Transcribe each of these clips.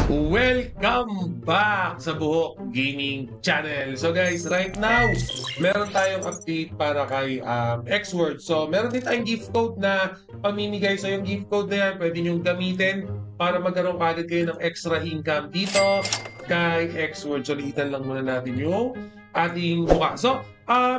Welcome back sa Buhok Gaming Channel. So guys, right now, meron tayong update para kay Xword. So meron din tayong gift code na pamimigay. So yung gift code na yan, pwede nyo gamitin para magkaroon kagad kayo ng extra income dito kay Xword. So liitan lang muna natin yung ating mukha. So,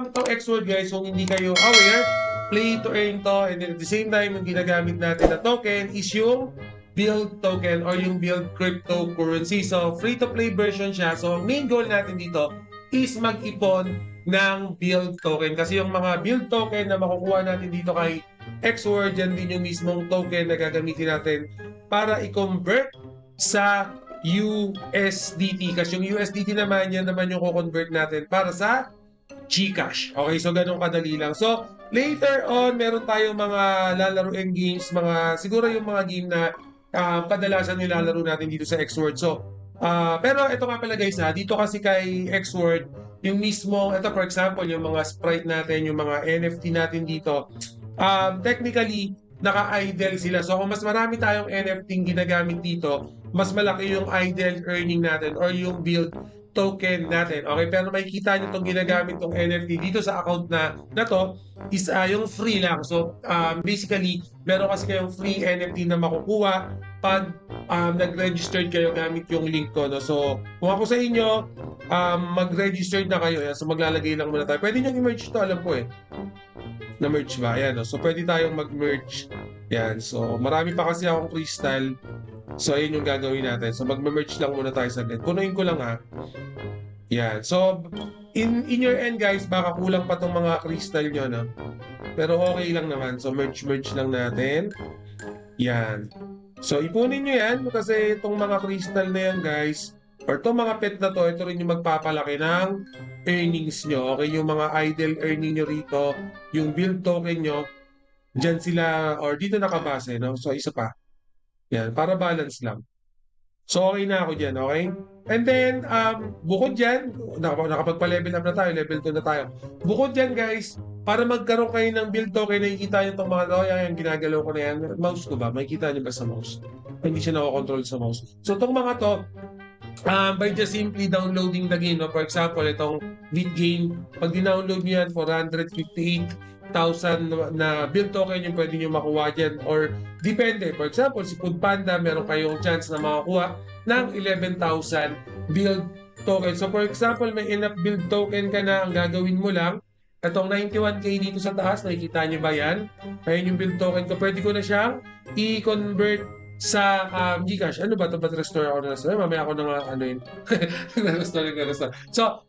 itong Xword guys, kung hindi kayo aware, play to earn to, and then at the same time, yung ginagamit natin na token is yung build token or yung build cryptocurrency. So, free-to-play version siya. So, main goal natin dito is mag-ipon ng build token. Kasi yung mga build token na makukuha natin dito kay Xword, yan din yung mismong token na gagamitin natin para i-convert sa USDT. Kasi yung USDT naman, yan naman yung ko-convert natin para sa GCash. Okay, so ganun kadali lang. So, later on, meron tayong mga lalaroing games, siguro yung mga game na kadalasan nilalaro natin dito sa Xword. So, pero ito nga pala guys dito kasi kay Xword, yung mismo, ito for example, yung mga sprite natin, yung mga NFT natin dito, technically, naka-idle sila. So, kung mas marami tayong NFT ginagamit dito, mas malaki yung idle earning natin or yung build token natin. Okay, pero makikita nyo itong ginagamit itong NFT dito sa account na to is yung free lang. So, basically, meron kasi kayong free NFT na makukuha pag nag-registered kayo gamit yung link ko. No? So, kung ako sa inyo, mag-registered na kayo. Yan. So, maglalagay lang muna tayo. Pwede nyo i-merge ito, alam ko na-merge ba? Ayan, no? So, pwede tayong mag-merge. Yan. So, marami pa kasi akong crystal. So, ayun yung gagawin natin. So, mag-merge lang muna tayo saglit. Punuin ko lang Yan. So, in your end guys, baka kulang pa tong mga crystal nyo, no? Pero okay lang naman. So, merge lang natin. Yan. So, ipunin nyo yan kasi itong mga crystal na yan guys, or itong mga pet na to, ito rin yung magpapalaki ng earnings nyo. Okay, yung mga idle earning nyo rito, yung build token nyo, dyan sila, or dito nakabase, no? So, isa pa. Yan, para balance lang. So, okay na ako dyan, okay? And then, bukod dyan, nakapagpa-level up na tayo, level 2 na tayo. Bukod dyan, guys, para magkaroon kayo ng build token, nakikita nyo itong mga yan, ginagalaw ko na yan. Mouse ko ba? Makikita nyo ba sa mouse? Hindi siya nakakontrol sa mouse. So, itong mga to, by just simply downloading the game, no? For example, itong VidGain, pag dinownload nyo yan, 458,000 na build token yung pwede nyo makuha dyan, or depende. For example, si Foodpanda, meron kayong chance na makakuha ng 11,000 build token. So for example, may enough build token ka na, ang gagawin mo lang, itong 91k dito sa taas, nakikita nyo ba yan? Ayun yung build token ko. Pwede ko na siyang i-convert sa GCash. Ano ba ito? Ba't restore ako na restore? Mamaya ako na nga na-restore. So,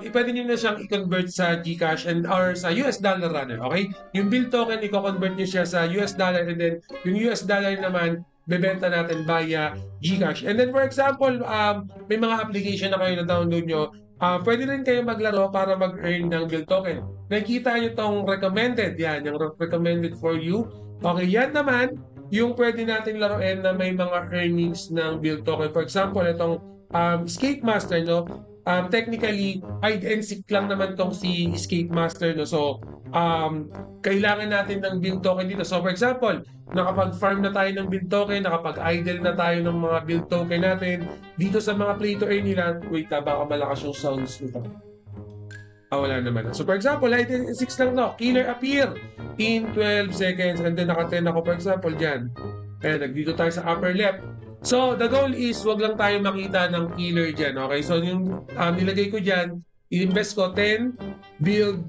pwede nyo na siyang i-convert sa GCash or sa US dollar runner. Okay? Yung build token, i-convert nyo siya sa US dollar, and then yung US dollar naman, bebenta natin via GCash. And then for example, may mga application na kayo na download nyo, pwede rin kayo maglaro para mag-earn ng build token. Nakikita nyo itong recommended. Yan, yung recommended for you. Okay, yan naman, yung pwede natin laruin na may mga earnings ng build token. For example, itong Escape Master, no? Technically, hide and seek lang naman itong si Escape Master, no? So, kailangan natin ng build token dito. So, for example, nakapag-farm na tayo ng build token, nakapag-idle na tayo ng mga build token natin. Dito sa mga play to earn nila, wait, baka malakas yung sounds nito. Wala naman. So, for example, hide and seek lang, no? Killer appear in 12 seconds, and then naka-10 ako, for example, dyan. Ayan, nagdito tayo sa upper left. So, the goal is, wag lang tayo makita ng killer dyan, okay? So, yung nilagay ko dyan, i-invest ko 10 build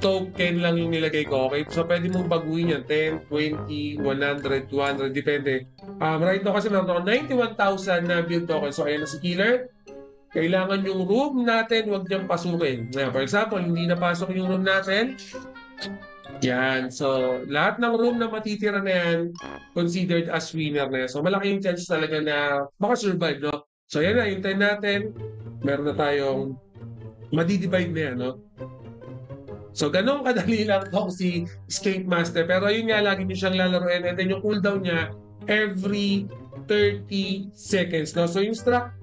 token lang yung nilagay ko, okay? So, pwede mong baguhin yan, 10, 20, 100, 200, depende. Right now kasi meron ako 91,000 na build token. So, ayan na si killer. Kailangan yung room natin, wag niyang pasukin. For example, hindi napasok yung room natin. Yan. So, lahat ng room na matitira na yan, considered as winner na yan. So, malaki yung chance talaga na makasurvive, no? So, yan na, yung 10 natin. Meron na tayong madidivide na yan, no? So, ganun kadali lang itong si Escape Master. Pero yun nga, lagi nyo siyang lalaroin. And then yung cooldown niya, every 30 seconds, no? So, yung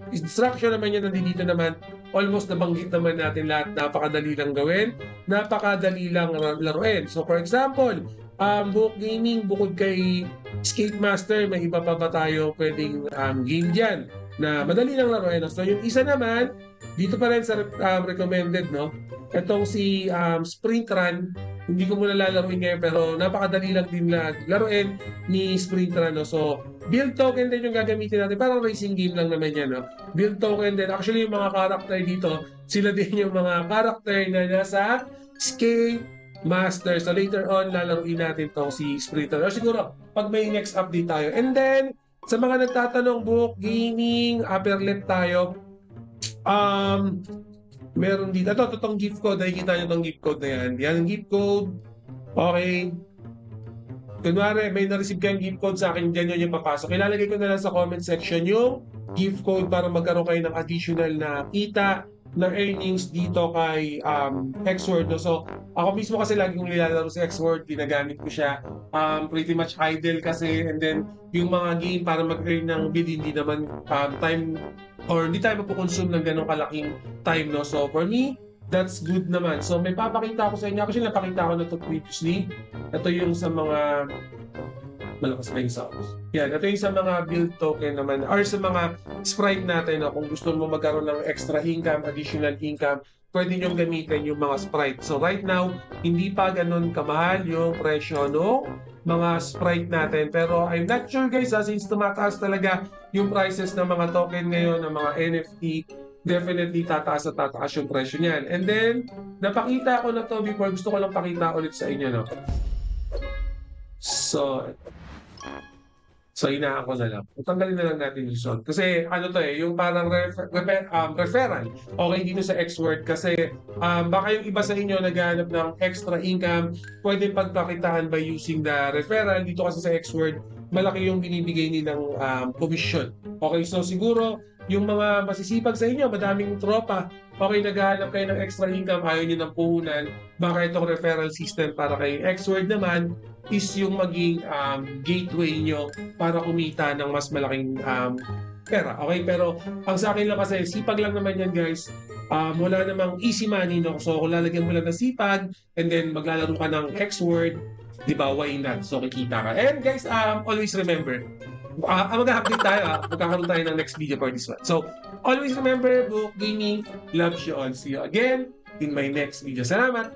instruction naman yan, nandito naman, almost nabanggit naman natin lahat. Napakadali lang gawin, napakadali lang laruin. So for example, Buhok Gaming, bukod kay Escape Master, may iba pa ba tayo pwedeng game dyan? na madali lang laruin. So yung isa naman, dito pa rin sa recommended, no? Itong si Sprint Run, hindi ko muna lalaruin ngayon pero napakadali lang din laruin ni Sprint Run, no? So build token din yung gagamitin natin, parang racing game lang naman yan, no? Build token din, actually yung mga character dito, sila din yung mga character na nasa Skate Master. So later on, lalaruin natin tong si Sprint Run. O siguro, pag may next update tayo. And then, sa mga nagtatanong, Book Gaming, upper left tayo. Meron dito. Ito, itong gift code. Nakikita nyo itong gift code na yan. Yan ang gift code. Okay. Kunwari, may na-receive kayong gift code sa akin, dyan yun yung papasok. Ilalagay ko na lang sa comment section yung gift code para magkaroon kayo ng additional na kita na earnings dito kay Xword. No? So, ako mismo kasi lagi kong nilalaro sa Xword, ginagamit ko siya. Pretty much idle kasi, and then yung mga game para mag-earn ng bid, hindi naman time or hindi tayo mapukonsume ng ganong kalaking time. No? So, for me, that's good naman. So, may papakita ko sa inyo. Actually, napakita ko na ito previously. Ito yung sa mga malakas pa yung sounds. Yan, ito yung sa mga build token naman or sa mga sprite natin, no? Kung gusto mo magkaroon ng extra income, additional income, pwede nyo gamitin yung mga sprite. So right now, hindi pa ganun kamahal yung presyo no mga sprite natin. Pero I'm not sure guys, since tumataas talaga yung prices ng mga token ngayon, ng mga NFT, definitely tataas at tataas yung presyo niyan. And then, napakita ko na to before, gusto ko lang pakita ulit sa inyo, no? So, inaan ko na lang. Tanggalin na lang natin yung sound. Kasi ano to yung parang referral. Okay dito sa Xword kasi baka yung iba sa inyo naghahanap ng extra income, pwede pagpakitaan by using the referral. Dito kasi sa Xword, malaki yung binibigay nilang commission. Okay, so siguro yung mga masisipag sa inyo, madaming tropa, okay, naghahanap kayo ng extra income, ayaw nyo ng puhunan, baka itong referral system para kay Xword naman is yung maging gateway nyo para kumita ng mas malaking pera. Okay, pero ang sa akin lang kasi, sipag lang naman yan guys. Wala namang easy money, no? So kung lalagyan mo lang ng sipag and then maglalaro ka ng Xword, di ba, why not? So kikita ka. And guys, always remember, mag-update tayo, magkakaroon tayo ng next video for this one. So always remember, Book Gaming loves you all. See you again in my next video. Salamat!